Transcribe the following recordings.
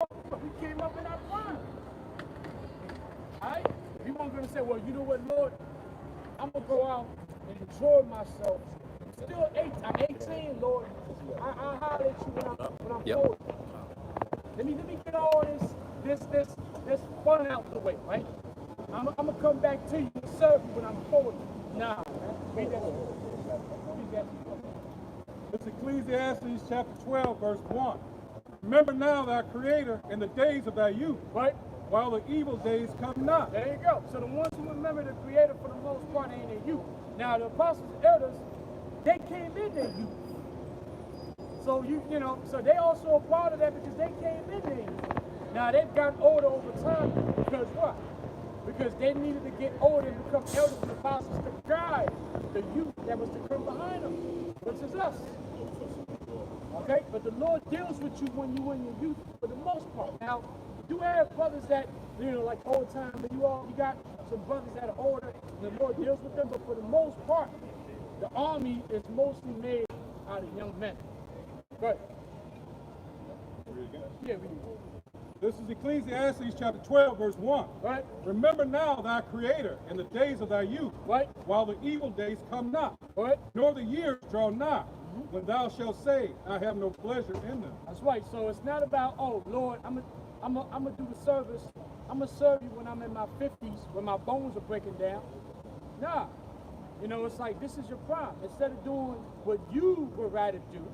We came up in our prime. Alright? We weren't going to say, well, you know what, Lord? I'm going to go out and enjoy myself. Still 18, Lord. I'll holler at you when I'm 40. Let me get all this fun out the way, right? I'm going to come back to you and serve you when I'm 40. Nah, man. Read that. It's Ecclesiastes chapter 12, verse 1. Remember now thy Creator in the days of thy youth, right? While the evil days come not. There you go. So the ones who remember the Creator for the most part ain't in youth. Now the apostles, elders, they came in their youth. So you know, so they also a part of that because they came in their youth. Now they've gotten older over time because what? Because they needed to get older and become elders and apostles to guide the youth that was to come behind them, which is us. Okay, but the Lord deals with you when you're in your youth for the most part. Now, you have brothers that, you know, like old time, but you got some brothers that are older, and the Lord deals with them, but for the most part, the army is mostly made out of young men. Right. Yeah, we do. This is Ecclesiastes chapter 12, verse 1. Right. Remember now thy Creator in the days of thy youth, right, while the evil days come not, right, nor the years draw nigh, when thou shalt say, I have no pleasure in them. That's right. So it's not about, oh Lord, I'm gonna do the service. I'm gonna serve you when I'm in my 50s, when my bones are breaking down. Nah. You know, it's like this is your prime. Instead of doing what you would rather do,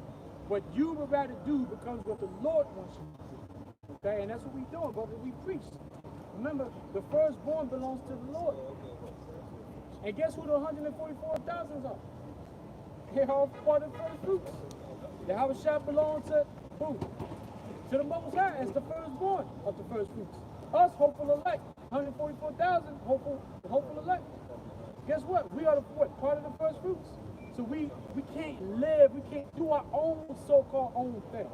what you would rather do becomes what the Lord wants you to do. Okay, and that's what we're doing, brother. We preach. Remember, the firstborn belongs to the Lord. And guess who the 144,000 are? They're all part of the first fruits. The HaMazabach belongs to who? To the Most High as the firstborn of the first fruits. Us, hopeful elect. 144,000, hopeful elect. Guess what? We are the part of the first fruits. So we can't live, we can't do our own so-called own thing.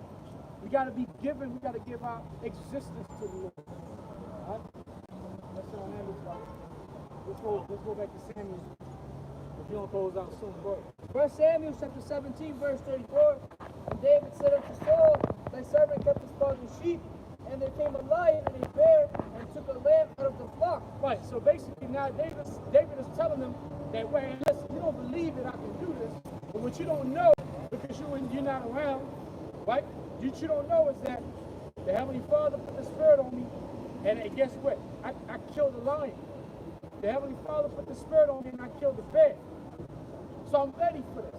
We got to be given, we got to give our existence to the Lord. All right? Let's go back to Samuel. If you don't close out soon, bro. 1 Samuel chapter 17, verse 34. And David said unto Saul, thy servant kept his father's sheep, and there came a lion and a bear, and took a lamb out of the flock. Right, so basically now David is telling them that, wait, listen, you don't believe that I can do this, but what you don't know, because you're not around, right? What you don't know is that the Heavenly Father put the Spirit on me, and guess what? I killed the lion. The Heavenly Father put the Spirit on me, and I killed the bear. So I'm ready for this.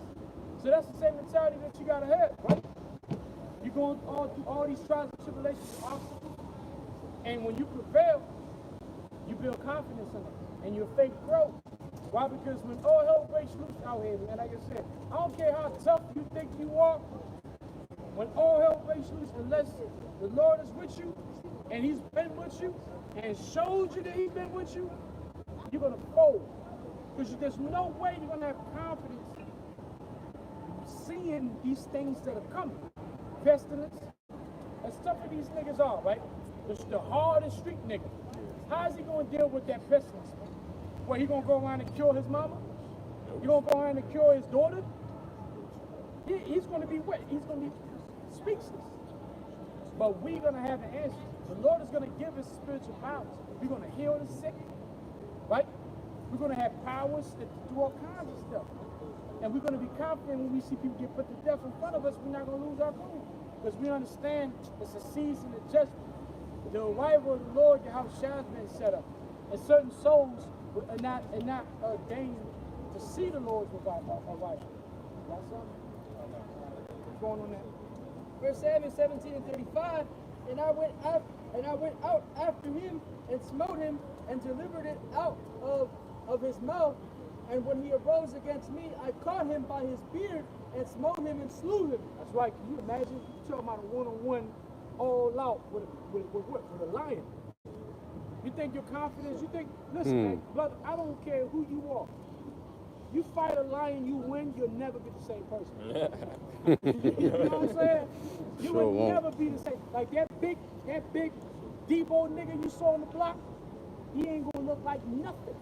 So that's the same mentality that you gotta have, right? You're going through all these trials and tribulations, obstacles, and when you prevail, you build confidence in it, and your faith grows. Why? Because when all hell breaks loose out here, man, like I said, I don't care how tough you think you are, when all hell breaks loose, unless the Lord is with you, and He's been with you, and showed you that He's been with you, you're gonna fold. Because there's no way you're gonna have confidence seeing these things that are coming. Pestilence, as tough as these niggas are, right? The hardest street nigga. How is he gonna deal with that pestilence? Well, he gonna go around and kill his mama? He gonna go around and kill his daughter? He's gonna be what? He's gonna be speechless. But we're gonna have the answer. The Lord is gonna give us spiritual powers. We're gonna heal the sick, right? We're gonna have powers to do all kinds of stuff. And we're gonna be confident when we see people get put to death in front of us, we're not gonna lose our cool. Because we understand it's a season of judgment. The arrival of the Lord, the house has been set up. And certain souls are not ordained to see the Lord's arrival. Got something? What's going on there? 1 Samuel 17 and 35. And I went out after him and smote him and delivered it out of his mouth. And when he arose against me, I caught him by his beard and smote him and slew him. That's right. Can you imagine? You're talking about a one-on-one all out with a lion. You think your confidence, you think, listen, man, brother, I don't care who you are. You fight a lion, you win, you'll never be the same person. You know what I'm saying? You will never be the same. Like that big Debo nigga you saw on the block, he ain't gonna look like nothing.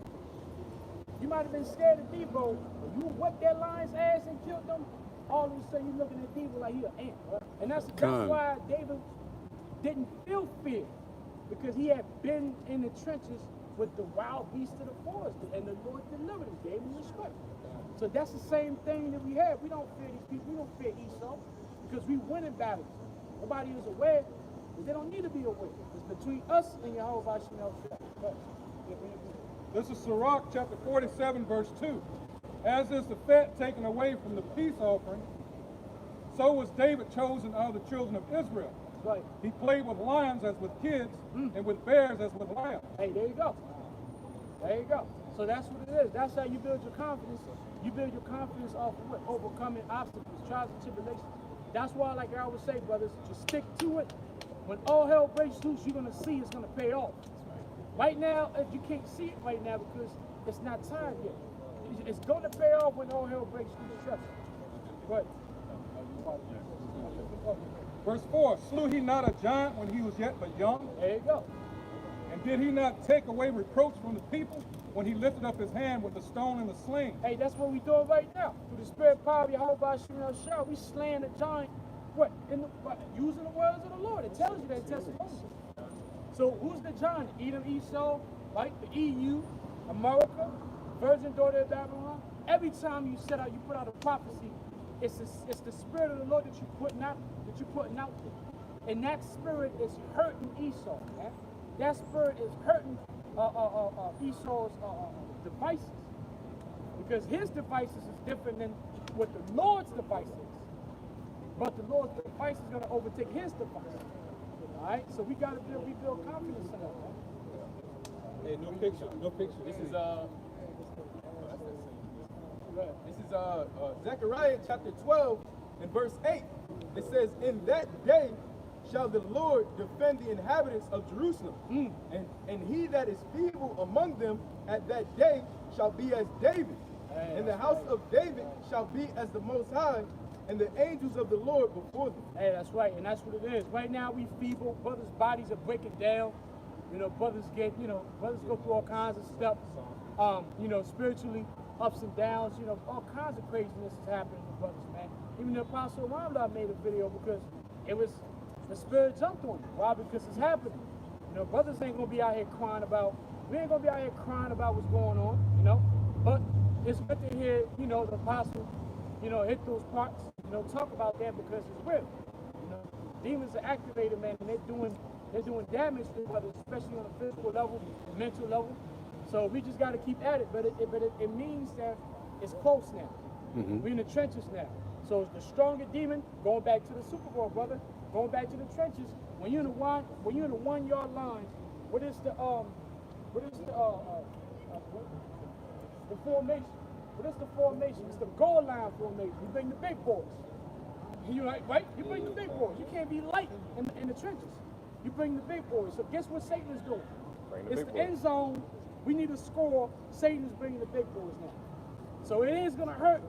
You might have been scared of Debo, but you whipped that lion's ass and killed them, all of a sudden you're looking at Debo like he an ant. Right? And that's why didn't feel fear because he had been in the trenches with the wild beasts of the forest, and the Lord delivered him, gave him the strength. So that's the same thing that we have. We don't fear these people. We don't fear Esau because we win in battles. Nobody is aware, but they don't need to be aware. It's between us and Yahweh Shemel Shah. This is Sirach chapter 47, verse 2. As is the fat taken away from the peace offering, so was David chosen out of the children of Israel. Right. He played with lions as with kids, and with bears as with lambs. Hey, there you go. There you go. So that's what it is. That's how you build your confidence. You build your confidence off of what? Overcoming obstacles, trials and tribulations. That's why, like I always say, brothers, just stick to it. When all hell breaks loose, you're going to see it's going to pay off. Right now, if you can't see it right now because it's not time yet. It's going to pay off when all hell breaks loose. Trust me. Right. Verse 4, slew he not a giant when he was yet but young? There you go. And did he not take away reproach from the people when he lifted up his hand with the stone and the sling? Hey, that's what we're doing right now. Through the spirit power of Yahweh Shemel Shah, we slaying the giant. What? Using the words of the Lord. It tells you that testimony. So who's the giant? Edom, Esau, right? The EU, America, virgin daughter of Babylon. Every time you set out, you put out a prophecy. It's the spirit of the Lord that you're putting out there. And that spirit is hurting Esau, man. That spirit is hurting Esau's devices. Because his devices is different than what the Lord's device is. But the Lord's device is going to overtake his device. All right? So we got to rebuild confidence in that, man. Hey, no picture. This is Zechariah chapter 12 and verse 8. It says, "In that day shall the Lord defend the inhabitants of Jerusalem, and he that is feeble among them at that day shall be as David, and the house of David shall be as the Most High, and the angels of the Lord before them." Hey, that's right, and that's what it is. Right now, we feeble. Brothers' bodies are breaking down. Brothers go through all kinds of stuff. Spiritually, ups and downs. All kinds of craziness is happening to brothers, man. Even the Apostle Ramla made a video because the spirit jumped on him. Why? Because it's happening. Brothers ain't gonna be out here crying about. We ain't gonna be out here crying about what's going on. But it's good to hear, the Apostle, hit those parts. Talk about that because it's real. Demons are activated, man, and they're doing damage to brothers, especially on a physical level, mental level. So we just got to keep at it. But it means that it's close now. We're in the trenches now. So it's the stronger demon going back to the Super Bowl, brother. Going back to the trenches. When you're in the 1 yard line, what is the formation? What is the formation? It's the goal line formation. You bring the big boys. Right? You bring the big boys. You can't be light in the trenches. You bring the big boys. So guess what Satan is doing? It's the end zone. We need to score. Satan's bringing the big boys now. So it is going to hurt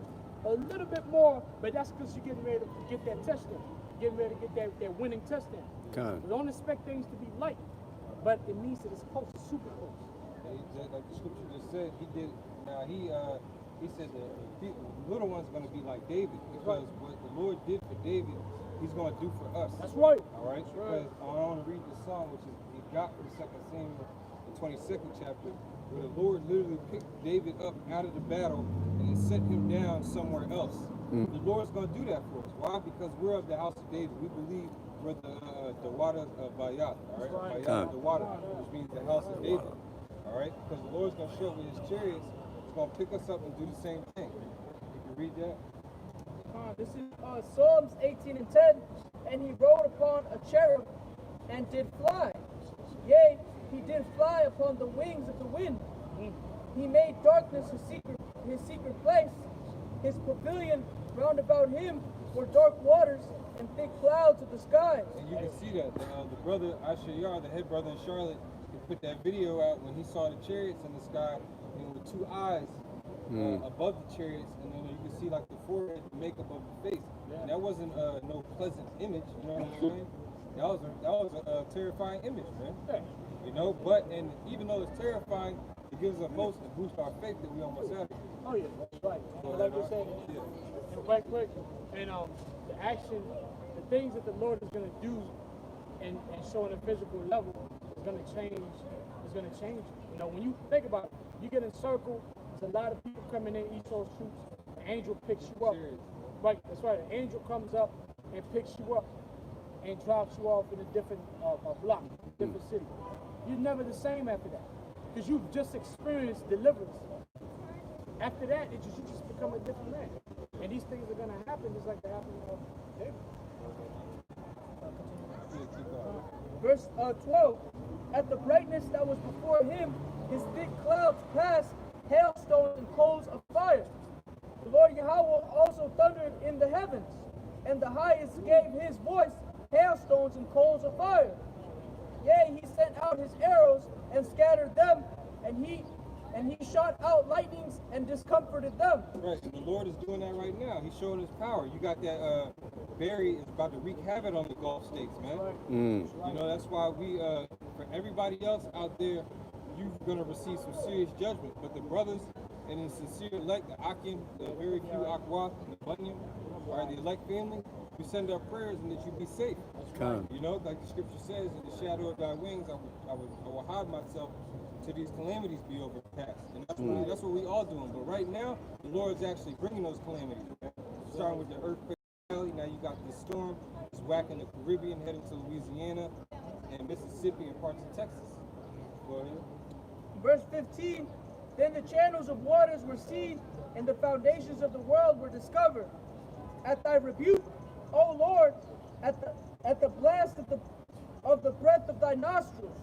a little bit more, but that's because you're getting ready to get that touchdown. Getting ready to get that winning touchdown. So don't expect things to be light, but it means that it's close, super close. Like the scripture just said, he did. Now he said that the little one's going to be like David, because what the Lord did for David, he's going to do for us. That's right. All right. Because I want to read this psalm, which is he got from 2 Samuel, the 22nd chapter, where the Lord literally picked David up out of the battle and sent him down somewhere else. The Lord's going to do that for us. Why? Because we're of the house of David. We believe we're the water of Bayat. All right. Bayat, the water, which means the house of David. All right. Because the Lord's going to show up with his chariots. He's going to pick us up and do the same thing. You can read that. This is Psalms 18 and 10. And he rode upon a cherub and did fly. Yea, he did fly upon the wings of the wind. He made darkness his secret place. His pavilion round about him were dark waters and thick clouds of the sky. And you can see that the brother Ashayar, the head brother in Charlotte, he put that video out when he saw the chariots in the sky, with 2 eyes above the chariots, and then you can see like the forehead, the makeup of the face. And that wasn't no pleasant image, you know what I'm saying? That was a terrifying image, man. But even though it's terrifying, it gives us a most to boost our faith that we almost have. Oh yeah, that's right. Like you said, and right quick, and the action, the things that the Lord is going to do and showing a physical level is gonna change. It's gonna change. You know, when you think about it, you get in circle. There's a lot of people coming in Esau's troops. The angel picks you up. Right, that's right. An angel comes up and picks you up and drops you off in a different block, different city. You're never the same after that because you've just experienced deliverance. After that, you just become a different man. And these things are going to happen just like they happened to David. Verse 12. At the brightness that was before him, his thick clouds passed, hailstones and coals of fire. The Lord Yahweh also thundered in the heavens, and the highest gave his voice, hailstones and coals of fire. Yea, he sent out his arrows and scattered them, and he shot out lightnings and discomforted them. Right, and the Lord is doing that right now. He's showing his power. You got that Barry is about to wreak havoc on the Gulf states, man. You know, that's why we, for everybody else out there, you're going to receive some serious judgment. But the brothers and the sincere elect, the Akim, the very few Akwath, and the Bunyan, are the elect family, we send our prayers and that you be safe. You know, like the scripture says, in the shadow of thy wings, I will hide myself till these calamities be overpassed. And that's what we all doing. But right now, the Lord's actually bringing those calamities. Man. Starting with the earthquake valley, now you got this storm. It's whacking the Caribbean, heading to Louisiana and Mississippi and parts of Texas. Go ahead. Verse 15. Then the channels of waters were seen, and the foundations of the world were discovered. At thy rebuke, O Lord, at the blast of the breath of thy nostrils,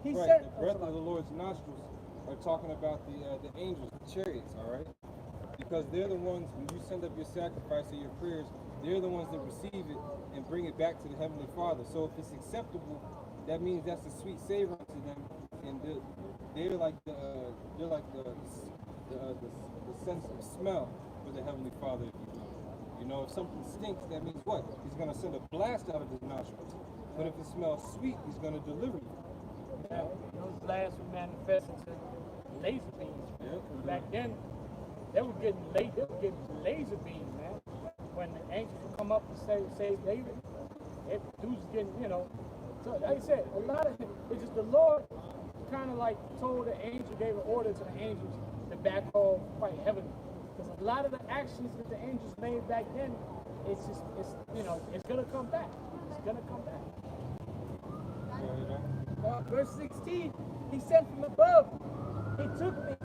he sent. The breath of the Lord's nostrils are talking about the angels, the chariots, all right? Because they're the ones, when you send up your sacrifice or your prayers, they're the ones that receive it and bring it back to the Heavenly Father. So if it's acceptable, that means that's a sweet savor to them, and they're like the sense of smell for the Heavenly Father, if you will. You know, if something stinks, that means what? He's going to send a blast out of his nostrils. But if it smells sweet, he's going to deliver you. Yeah, those blasts would manifest into laser beams. Back then, they were getting laser beams, man. When the angels would come up and save David, dudes getting, you know. So like I said, a lot of it's just the Lord kind of like told the angel, gave an order to the angels to back off quite heavily. Because a lot of the actions that the angels made back then, it's gonna come back. It's gonna come back. Verse 16, he sent from above. He took me.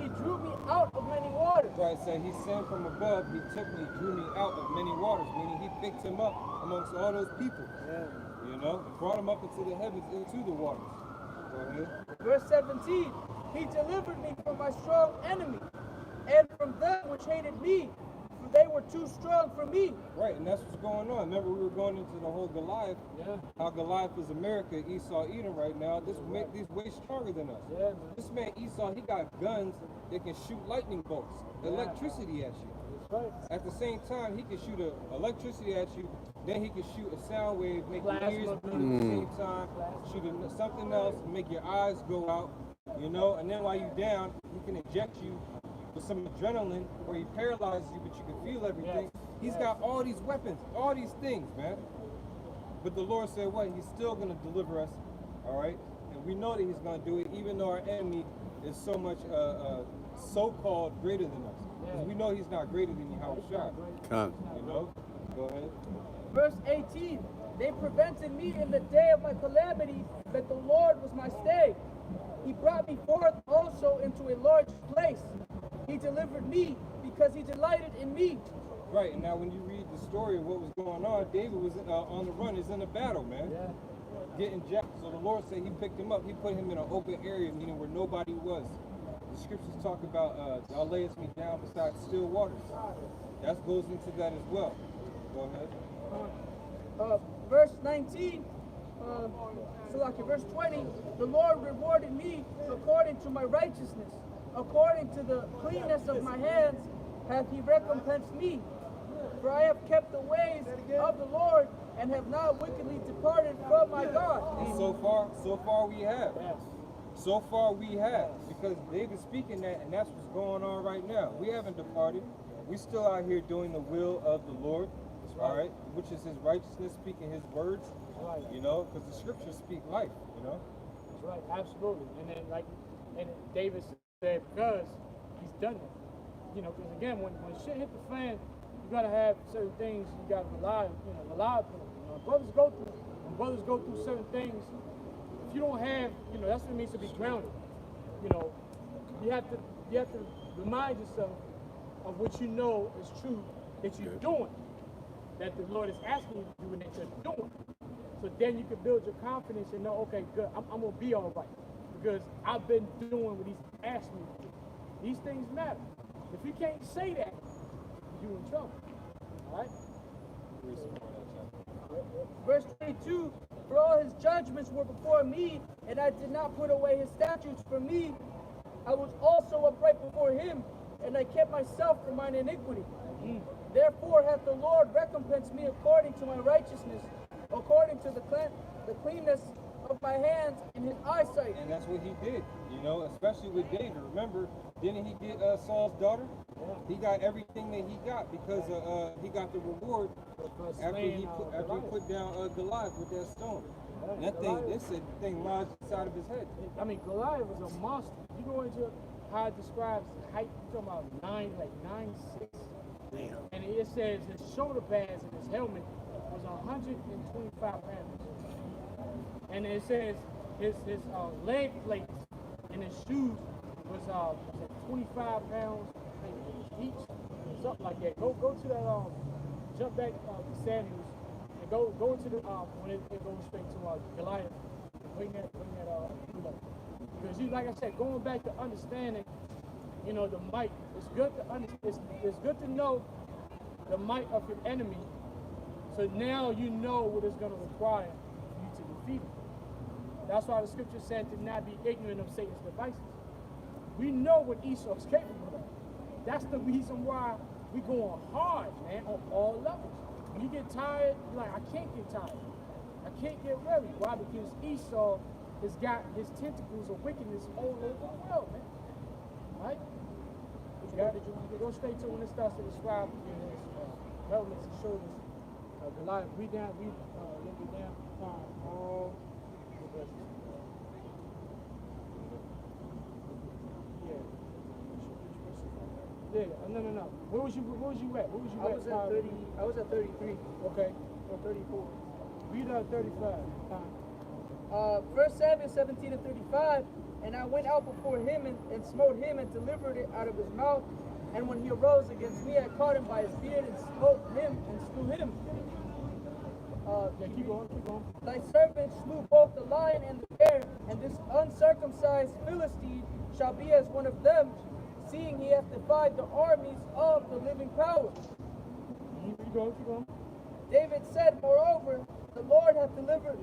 He drew me out of many waters. Right, so he sent from above. He took me, drew me out of many waters, meaning he picked him up amongst all those people. You know, brought him up into the heavens, into the waters. Go ahead. Verse 17, he delivered me from my strong enemy, and from them which hated me, for they were too strong for me. Right, and that's what's going on. Remember, we were going into the whole Goliath. How Goliath is America, Esau, Edom right now. These way stronger than us. This man Esau, he got guns that can shoot lightning bolts, electricity at you. At the same time, he can shoot electricity at you. Then he can shoot a sound wave, make your ears bleed at the same time. Shoot something else, make your eyes go out. You know, and then while you're down, he can inject you with some adrenaline, where he paralyzes you, but you can feel everything. He's got all these weapons, all these things, man. But the Lord said, what? He's still going to deliver us, all right? And we know that he's going to do it, even though our enemy is so much so-called greater than us. Because we know he's not greater than Yahushua. You know? Go ahead. Verse 18, they prevented me in the day of my calamity, that the Lord was my stay. He brought me forth also into a large place. He delivered me because he delighted in me. Right, and now when you read the story of what was going on, David was on the run. He's in a battle, man. Getting jacked. So the Lord said he picked him up. He put him in an open area, meaning where nobody was. The scriptures talk about, thou layest me down beside still waters. That goes into that as well. Go ahead. Verse 19, verse 20, the Lord rewarded me according to my righteousness. According to the cleanness of my hands hath he recompensed me. For I have kept the ways of the Lord, and have not wickedly departed from my God. And so far we have. So far we have. Because David's speaking that, and that's what's going on right now. We haven't departed. We still out here doing the will of the Lord. All right, which is his righteousness, speaking his words. Right. You know, because the scriptures speak life, you know? That's right, absolutely. And then David said because he's done that. You know, because again, when shit hit the fan, you gotta have certain things you gotta rely upon. You know, when brothers go through certain things, if you don't have, you know, that's what it means to be grounded. You know, you have to remind yourself of what you know is true that you're doing, that the Lord is asking you to do and that you're doing. So then you can build your confidence and know, okay, good, I'm gonna be all right because I've been doing what He's asked me to do. These things matter. If you can't say that, you're in trouble. All right? Verse 22, for all his judgments were before me, and I did not put away his statutes from me. I was also upright before him, and I kept myself from mine iniquity. Therefore hath the Lord recompensed me according to my righteousness, according to the cleanness of my hands in his eyesight. And that's what he did, you know, especially with David. Remember, didn't he get Saul's daughter? He got everything that he got because he got the reward after he put down Goliath with that stone. And that thing, they said the thing lodged inside of his head. I mean, Goliath was a monster. You go into how it describes his height, you're talking about 9'6". Damn. And it says his shoulder pads and his helmet was 125 pounds. And it says his leg plates and his shoes was 25 pounds each, something like that. Go to that jump back to Samuels and go into the when it goes straight to Goliath. Bring that because you, like I said, going back to understanding, you know, the might. It's good to it's good to know the might of your enemy. So now you know what it's going to require for you to defeat it. That's why the scripture said to not be ignorant of Satan's devices. We know what Esau's capable of. That's the reason why we going hard, man, on all levels. When you get tired, you're like, I can't get tired. I can't get weary. Why? Because Esau has got his tentacles of wickedness all over the world, man. Right? You got it. You want to go straight to when it starts to describe his helmets and shoulders. Goliath, read down, look it down. All the verses. Yeah, no. Where was you at? I was at 30. I was at 33. Okay. Or 34. Read out 35. 1 Samuel 17 and 35. And I went out before him and smote him and delivered it out of his mouth. And when he arose against me, I caught him by his beard and smote him and slew him. Keep going. Thy servant slew both the lion and the bear, and this uncircumcised Philistine shall be as one of them, seeing he hath defied the armies of the living power. Keep going. David said, moreover, the Lord hath delivered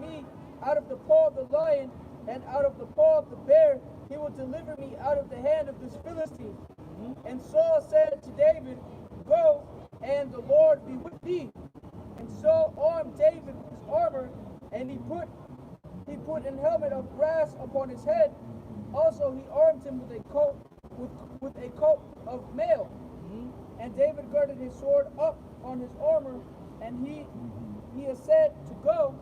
me out of the paw of the lion and out of the paw of the bear. He will deliver me out of the hand of this Philistine. And Saul said to David, go, and the Lord be with thee. And Saul armed David with his armor, and he put an helmet of brass upon his head. Also he armed him with a coat of mail. And David girded his sword up on his armor, and he said to go,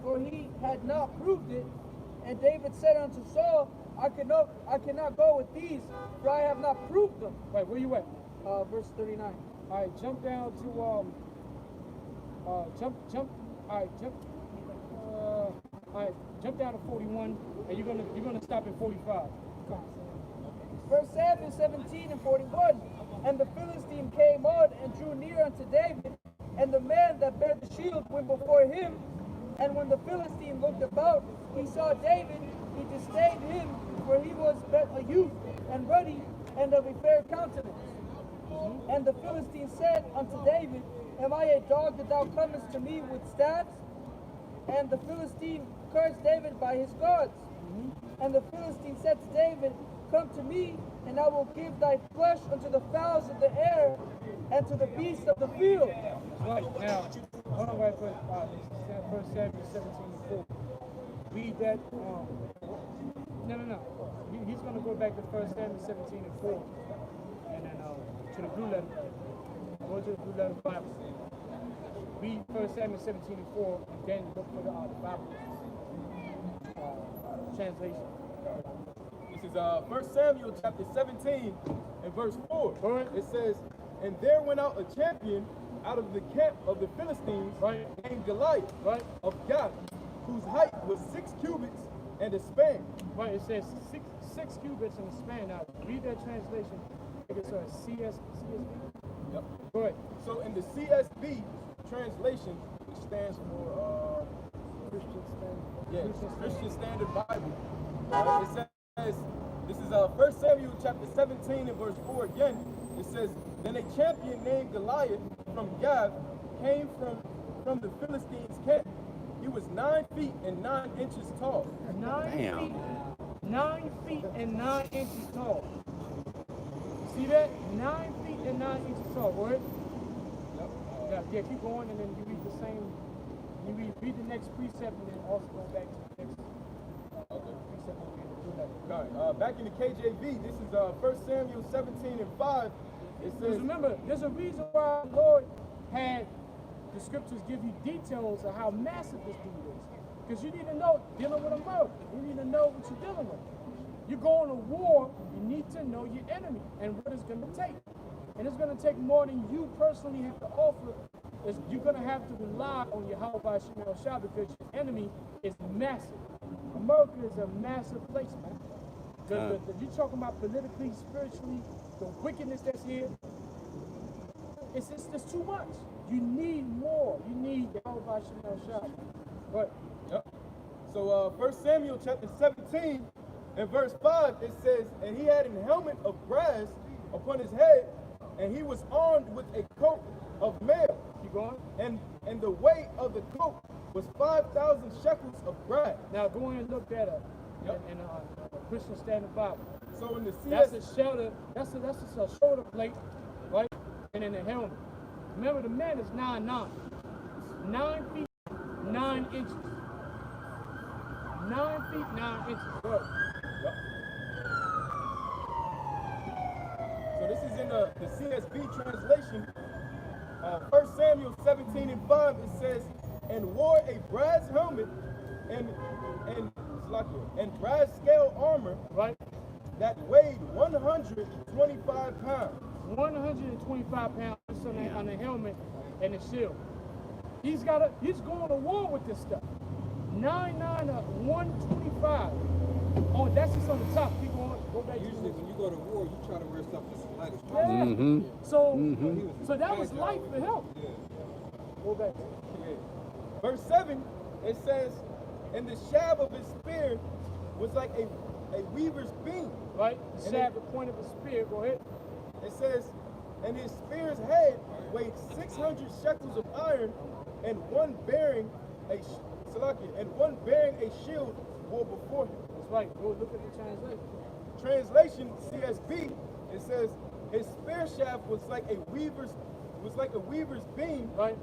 for he had not proved it. And David said unto Saul, I cannot go with these, for I have not proved them. Wait, where you at? Verse 39. All right, jump down to jump down to 41, and you're gonna stop at 45. 1 Samuel 17 and 41. And the Philistine came on and drew near unto David, and the man that bare the shield went before him. And when the Philistine looked about, he saw David, he disdained him, for he was but a youth, and ruddy, and of a fair countenance. And the Philistine said unto David, am I a dog that thou comest to me with staves? And the Philistine cursed David by his gods. And the Philistine said to David, come to me, and I will give thy flesh unto the fowls of the air, and to the beasts of the field. Right, now, hold on right quick. 1 Samuel 17 and 4. Read that. No. He's going to go back to 1 Samuel 17 and 4. And then to the blue letter. Go to the blue letter Bible. read 1 Samuel 17:4, and then look for the Bible translation. This is 1 Samuel chapter 17 and verse 4. Right. It says, and there went out a champion out of the camp of the Philistines, Right. named Goliath, Right. of Gath, whose height was 6 cubits and a span. Right, it says six cubits in the span. Now, read that translation. I think it's CSB. Yep. Go ahead. So in the CSB translation, which stands for Christian Standard Bible, it says, this is 1 Samuel chapter 17 and verse 4 again. It says, then a champion named Goliath from Gath came from the Philistines' camp. He was 9 feet and 9 inches tall. 9 feet and 9 inches tall. See that? 9 feet and 9 inches tall, right? Yep. Yeah, keep going, and then you read the same. You read the next precept, and then also go back to the next precept. All right. Back in the KJV, this is 1 Samuel 17 and 5. It Because says, remember, there's a reason why the Lord had the scriptures give you details of how massive this dude is. Because you need to know, dealing with a murder, you need to know what you're dealing with. You're going to war, you need to know your enemy and what it's going to take. And it's going to take more than you personally have to offer. You're going to have to rely on your HaMazabach because your enemy is massive. America is a massive place, man. You're talking about politically, spiritually, the wickedness that's here. It's too much. You need more. You need the HaMazabach. But yep. So 1 Samuel chapter 17 and verse 5, it says, and he had an helmet of brass upon his head, and he was armed with a coat of mail. keep going. And the weight of the coat was 5,000 shekels of brass. Now go in and look that up. Yep. In Christian Standard Bible. So in the That's CS, a shelter. That's a shoulder plate, right? And then the helmet. Remember, the man is 9'9". 9 feet 9 inches. 9 feet 9 inches. Right. Yep. So this is in the CSB translation. 1 Samuel 17 and 5, it says, and wore a brass helmet and brass scale armor, Right. that weighed 125 pounds. 125 pounds on the helmet and the shield. He's going to war with this stuff. 9'9" 125. Oh, that's just on the top. Keep going. Go back. Usually when you go to war, you try to wear stuff that's light as Yeah. possible. So that was light for him. Yeah. Go back. Verse 7, it says, and the shaft of his spear was like a weaver's beam. Right? The And shaft, the point of the spear. Go ahead. It says, and his spear's head weighed 600 shekels of iron, and one bearing a shield bore before him. That's right. Go look at the translation. Translation CSB, it says his spear shaft was like a weaver's beam, Right?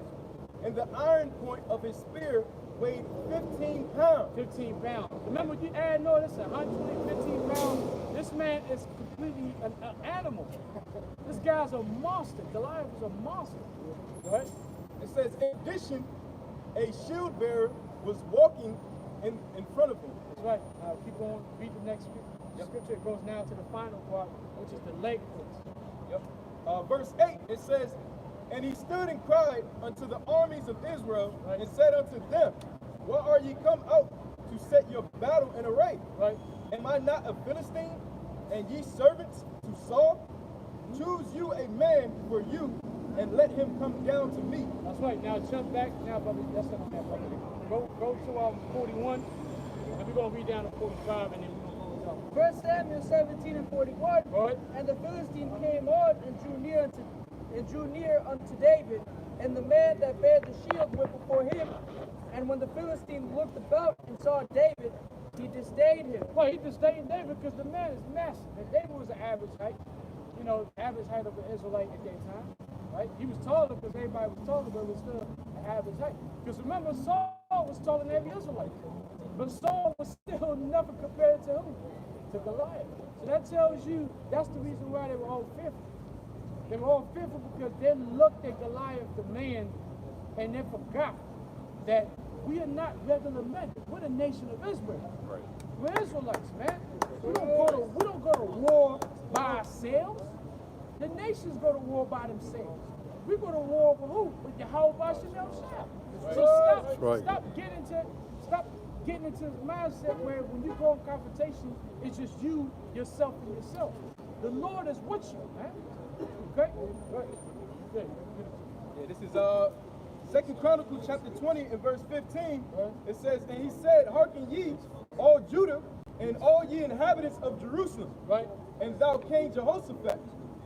and the iron point of his spear weighed 15 pounds. 15 pounds. Remember, you add no, this is 120, 15 pounds. This man is completely an animal. This guy's a monster. Goliath is a monster. Right? It says, in addition, a shield bearer was walking in front of him. That's right. Keep on. Read the next scripture. It goes now to the final part, which is the leg quotes. Yep. Verse 8, it says, and he stood and cried unto the armies of Israel, Right. and said unto them, why are ye come out to set your battle in array? Right? Am I not a Philistine, and ye servants to Saul? Choose you a man for you, and let him come down to me. That's right. Now jump back. Now, brother, that's enough now, brother. Go to 41, and we're going to read down to 45, and then we're going to close out. 1 Samuel 17 and 41. Right? And the Philistine came on and drew near unto David, and the man that bare the shield went before him. And when the Philistine looked about and saw David, he disdained him. Well, he disdained David because the man is massive. And David was an average height, average height of an Israelite at that time, right? He was taller because everybody was taller, but it was still an average height. Because remember, Saul was taller than every Israelite. But Saul was still nothing compared to who? To Goliath. So that tells you that's the reason why they were all fearful. They were all fearful because they looked at Goliath, the man, and they forgot that we are not regular men. We're the nation of Israel. Right. We're Israelites, man. We don't go to war by ourselves. The nations go to war by themselves. We go to war with who? With Yahweh Shem Shah. So stop getting into the mindset where when you go in confrontation, it's just you, yourself, and yourself. The Lord is with you, man. Okay? Right. Okay. Yeah, this is Second Chronicles chapter 20 and verse 15. It says, and he said, hearken ye, all Judah, and all ye inhabitants of Jerusalem, Right. and thou King Jehoshaphat.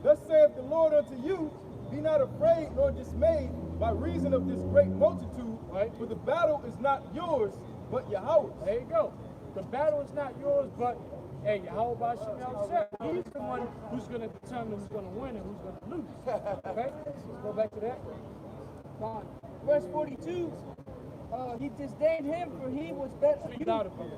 Thus saith the Lord unto you, be not afraid nor dismayed by reason of this great multitude, Right. for the battle is not yours, but Yahweh's. There you go. The battle is not yours, but hey, Yahweh Shem Shah. He's the one who's going to determine who's going to win and who's going to lose. Okay? Let's go back to that. Fine. Verse 42, he disdained him, for he was better. Speak louder, brother.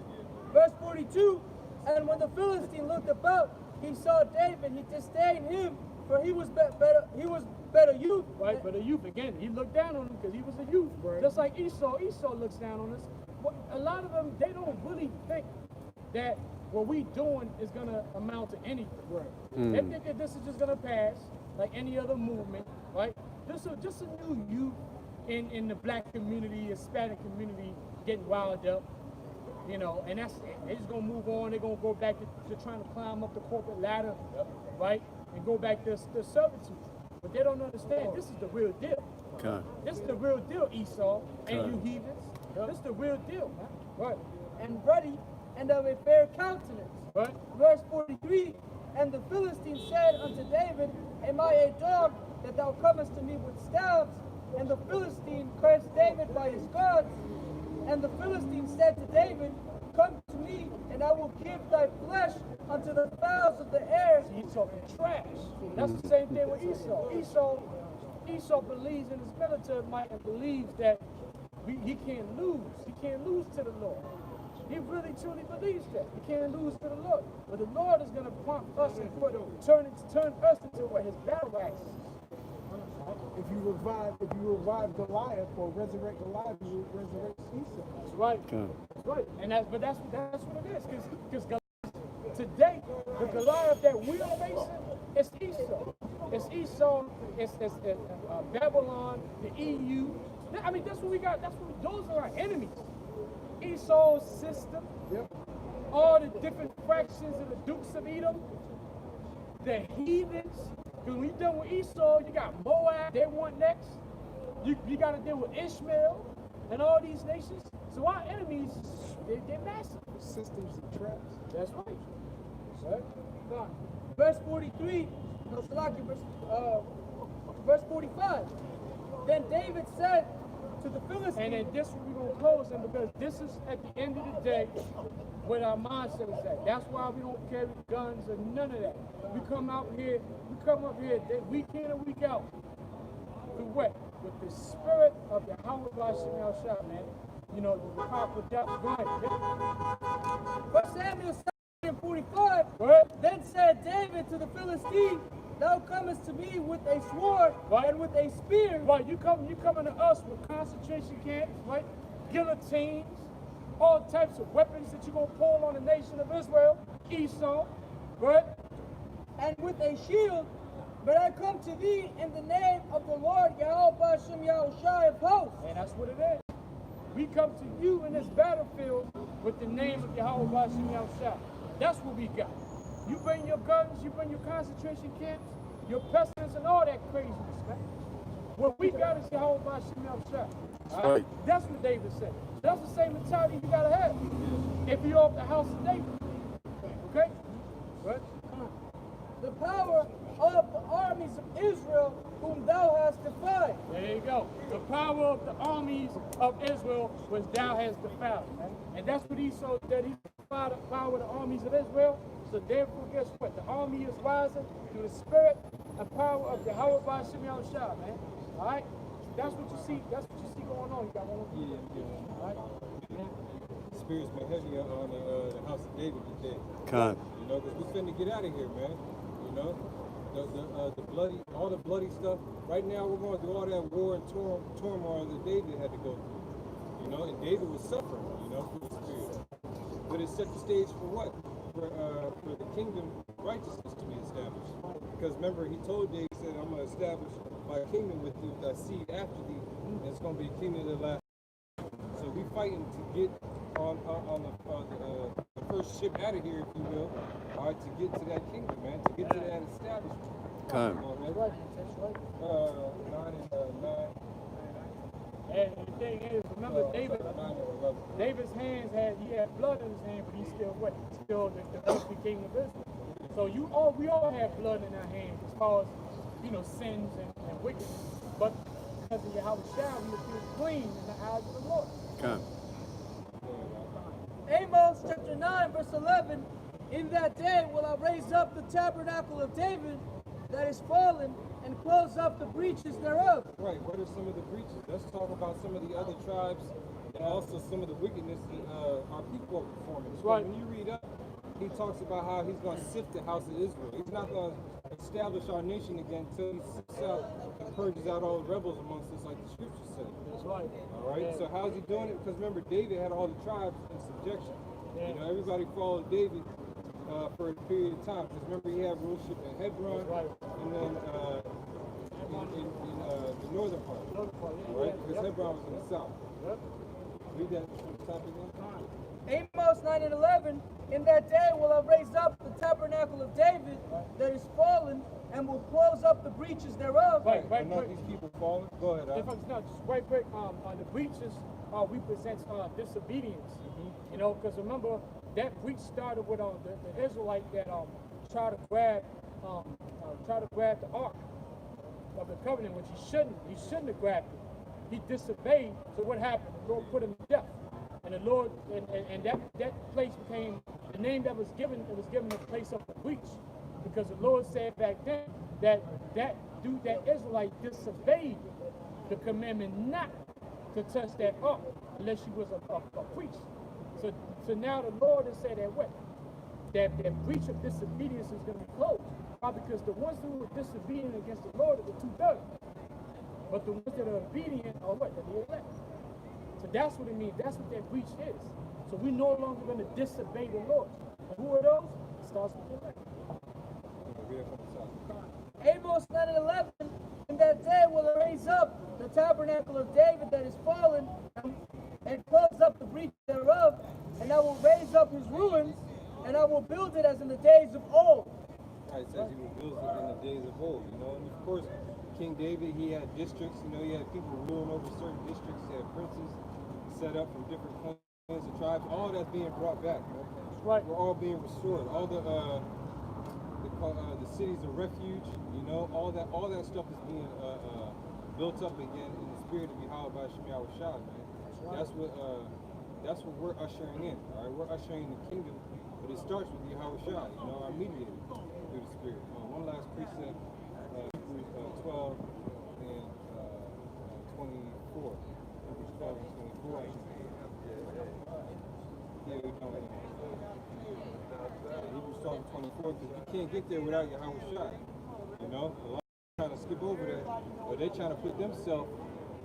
Verse 42, and when the Philistine looked about, he saw David. He disdained him, for he was better. He was better youth. Right, but a youth, again, he looked down on him because he was a youth. Right. Just like Esau. Esau looks down on us. But a lot of them, they don't really think that what we doing is going to amount to anything. Right. They think that this is just going to pass like any other movement, right? Just a new youth in the black community, Hispanic community getting wild up, you know, and that's it. They're just going to move on. They're going to go back to trying to climb up the corporate ladder, right? And go back to servitude. But they don't understand this is the real deal. Okay. This is the real deal, Esau and you heathens. This is the real deal, man. Right. And ruddy, and of a fair countenance. Right. Verse 43, and the Philistine said unto David, am I a dog that thou comest to me with staves? And the Philistine cursed David by his gods. And the Philistine said to David, come to me, and I will give thy flesh unto the fowls of the air. He's talking trash. That's the same thing with Esau. Esau believes in his military might and believes that he can't lose. He can't lose to the Lord. He really truly believes that. He can't lose to the Lord. But the Lord is going to prompt us and turn us into what his battle axes. If you revive Goliath or resurrect Goliath, you resurrect Esau. That's right. Okay. That's right. And that's what it is. Because today, the Goliath that we are facing, it's Esau. It's Esau. It's Babylon, the EU. I mean, that's what we got. Those are our enemies. Esau's system. Yep. All the different fractions of the Dukes of Edom. The heathens. Because when you're done with Esau, you got Moab, they want next. You got to deal with Ishmael and all these nations. So our enemies, they're massive. Systems and traps. That's right. Right? Fine. Verse 43, no, Salaki, verse 45. Then David said to the Philistine, And then this is we're going to close in because this is at the end of the day what our mindset is at. That's why we don't carry guns or none of that. We come up here week in and week out. To what? With the spirit of the Yahweh Shem Shah, man. You know, the proper depth. Go ahead. 1 Samuel 7:45. Go ahead. Then said David to the Philistine, thou comest to me with a sword Right. and with a spear. Right, you coming to us with concentration camps, right? Guillotines, all types of weapons that you're going to pull on the nation of Israel, Esau, right? And with a shield, but I come to thee in the name of the Lord Yahweh Shem Yahushai of hosts. And that's what it is. We come to you in this battlefield with the name of Yahweh Shem Yahushai. That's what we got. You bring your guns, you bring your concentration camps, your pestilence, and all that craziness, man. What we got is Yahweh Shem Yahushai. All right? That's what David said. That's the same mentality you got to have if you're of the house of David. Okay? Right? The power of the armies of Israel whom thou hast defied. There you go. The power of the armies of Israel which thou hast defied. Man. And that's what Esau said. He defied the power of the armies of Israel. So therefore, guess what? The army is rising through the spirit and power of the Yahweh Shem Yahushai, man. All right? That's what you see. That's what you see going on. You got one. Yeah. All right? Spirit's been heavy on the house of David today. Con. You know, because we finna get out of here, man. You know? the bloody, all the bloody stuff. Right now, we're going through all that war and turmoil that David had to go through. You know, and David was suffering, you know, for this period. But it set the stage for what? For the kingdom righteousness to be established. Because remember, he told David, he said, I'm going to establish my kingdom with thy seed after thee, and it's going to be a kingdom that lasts. So we fighting to get on the first ship out of here, if you will, all right, to get to that kingdom, man, to get to that establishment. Come. That's right. That's right. 9 and 9. And the thing is, remember David's hands he had blood in his hand, but he's still what? Still the earthly king of Israel. So we all have blood in our hands as far as, you know, sins and wickedness. But because of Yahweh Shah, we feel clean in the eyes of the Lord. Come. Amos chapter 9, verse 11. In that day will I raise up the tabernacle of David that is fallen, and close up the breaches thereof. Right, what are some of the breaches? Let's talk about some of the other tribes and also some of the wickedness that our people are performing. So Right. when you read up, he talks about how he's going to sift the house of Israel. He's not going to establish our nation again until he sifts out and purges out all the rebels amongst us, like the scriptures say. That's right. All right, so how's he doing it? Because remember, David had all the tribes in subjection. Yeah. You know, everybody followed David for a period of time. Because remember, he had rulership in Hebron, Right. and then in the northern part. Right? Because Hebron was in the south. Yep. Read that from the top again. Amos 9 and 11. In that day will I raise up the tabernacle of David that is fallen, and will close up the breaches thereof. Right. And not these people falling. Go ahead. If it's not just right quick, the breaches represents disobedience. You know, because remember that breach started with the Israelite that tried to grab the ark of the covenant, which he shouldn't have grabbed it. He disobeyed. So what happened? The Lord put him to death, and the Lord and that place became the name that was given. It was given the place of the breach, because the Lord said back then that Israelite disobeyed the commandment not to touch that ark unless she was a priest. So now the Lord has said that what? That breach of disobedience is going to be closed. Why? Because the ones who are disobedient against the Lord are the 2/3. But the ones that are obedient are what? They're the elect. So that's what it means. That's what that breach is. So we're no longer going to disobey the Lord. And who are those? It starts with the elect. Amos 9 and 11. In that day will I raise up the tabernacle of David that is fallen, and close up the breach thereof, and I will raise up his ruins, and I will build it as in the days of old. Right, it says he will build it in the days of old, you know. And of course, King David, he had districts, you know, he had people ruling over certain districts, he had princes set up from different clans and tribes. All that's being brought back, you know. Right. We're all being restored. All the cities of refuge, you know, all that stuff is being built up again in the spirit of Yahweh Shah, man. That's what we're ushering in. All right, we're ushering in the kingdom, but it starts with Yahweh Shah, you know, our mediator through the spirit. One last precept, Hebrews 12 and 24. Hebrews 12 and 24. Yeah, we're going in. Hebrews 12 and 24, because you can't get there without Yahweh Shah. You know, a lot of people trying to skip over that, or they're trying to put themselves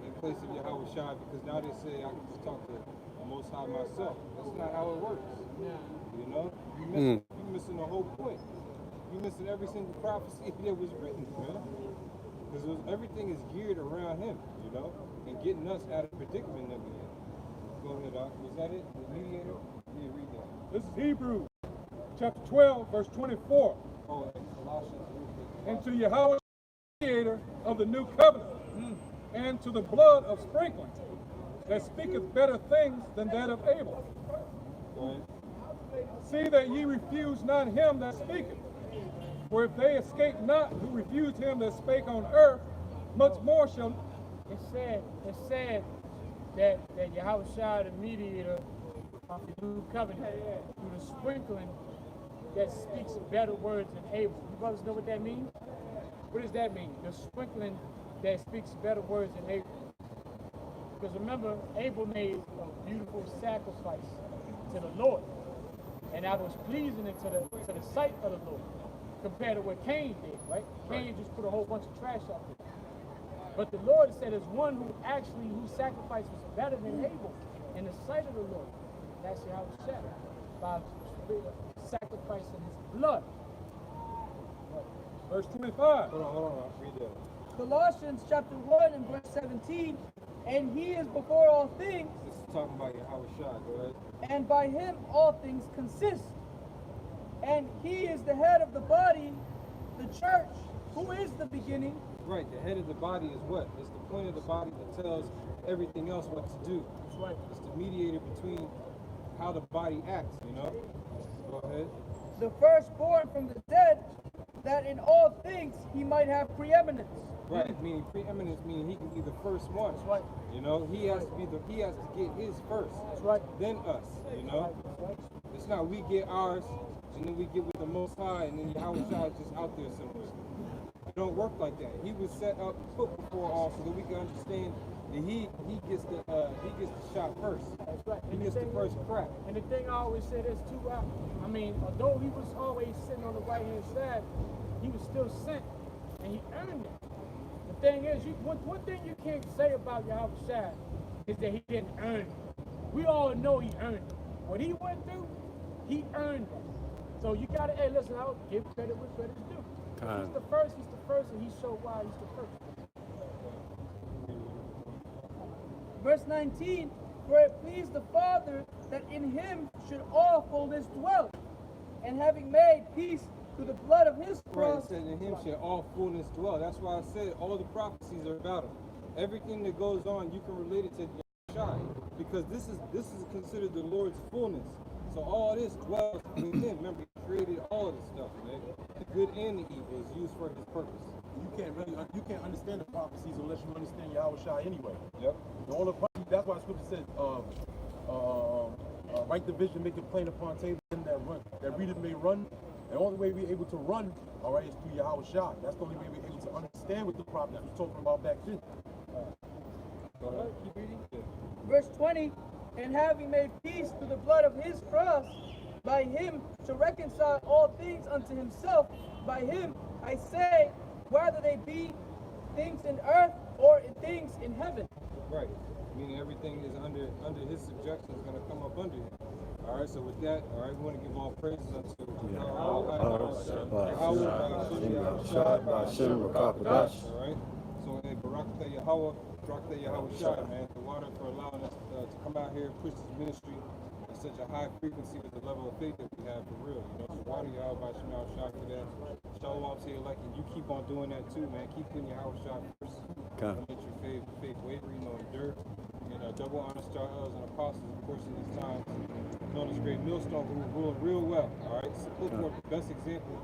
in place of Yahweh Shah, because now they say I can just talk to the Most High myself. That's not how it works. You know, you're missing the whole point. You're missing every single prophecy that was written, man. Because everything is geared around him, you know, and getting us out of the predicament that we're in. Go ahead, Doc. Was that it? The mediator? Yeah, read that. This is Hebrews chapter 12, verse 24. Oh, and Colossians. And to Yahweh, mediator of the new covenant, and to the blood of sprinkling, that speaketh better things than that of Abel. Go ahead. See that ye refuse not him that speaketh. For if they escape not who refused him that spake on earth, much more shall. It's said that Yahweh Shah, the mediator of the new covenant, through the sprinkling that speaks better words than Abel. You brothers know what that means? What does that mean? The sprinkling that speaks better words than Abel. Because remember, Abel made a beautiful sacrifice to the Lord, and that was pleasing to the sight of the Lord. compared to what Cain did, right? Cain just put a whole bunch of trash up there. But the Lord said there's one who sacrifice was better than Abel in the sight of the Lord. That's how it's said by sacrificing his blood. Verse 25. Hold on. Read that. Colossians chapter 1 and verse 17, and he is before all things, This is talking about Yahweh Shai. Go ahead. and by him all things consist. And he is the head of the body, the church, who is the beginning. Right, the head of the body is what? It's the point of the body that tells everything else what to do. That's right. It's the mediator between how the body acts, you know? Go ahead. The firstborn from the dead, that in all things he might have preeminence. Right, meaning preeminence, meaning he can be the first one. That's right. You know, he has to get his first. That's right. Then us, you know? It's not we get ours and then we get with the Most High and then Yahweh Shai is just out there somewhere. It don't work like that. He was set up, put before all so that we can understand that he gets the shot first. That's right. He gets the first crack. And the thing I always say this too, I mean, although he was always sitting on the right hand side, he was still sent and he earned it. The thing is, one thing you can't say about Yahweh Shai is that he didn't earn it. We all know he earned it. What he went through, he earned it. So you gotta, hey, listen, I'll give credit where credit's due. He's the first, and he showed why he's the first. Verse 19, for it pleased the Father that in him should all fullness dwell, and having made peace through the blood of his Right, cross. it said in him shall all fullness dwell. That's why I said all the prophecies are about him. Everything that goes on, you can relate it to Yahweh, because this is considered the Lord's fullness. So all this dwells within him. Remember, he created all of this stuff, man. The good and the evil is used for his purpose. You can't understand the prophecies unless you understand Yahweh Shai anyway. Yep. All the prophecies, that's why Scripture says, write the vision, make it plain upon tables, that readers may run. And the only way we're able to run, all right, is through Yahweh Shai. That's the only way we're able to understand what the prophet was talking about back then. Go ahead. Keep reading. Verse 20, and having made peace through the blood of his cross, by him to reconcile all things unto himself. By him, I say, whether they be things in earth or things in heaven. Right. Meaning everything is under his subjection is going to come up under him. All right, so with that, all right, we want to give all praises unto all right, so Barakatah Yahweh, Barakatah Yahweh Shai, man, the water for allowing us to come out here and push this ministry at such a high frequency with the level of faith that we have for real. You know, so water Yahweh Shai for that. Shalom to you, like, and you keep on doing that too, man. Keep putting Yahweh Shai first. Don't let your faith waver, you know, endure. And double honor to our elders and apostles, of course, in these times. Known as great millstone who rule real well. All right, so look for the best example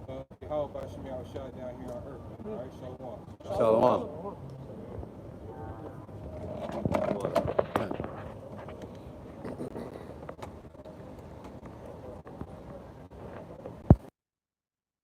of Yahweh Shai down here on earth. All right, Shalom. Shalom.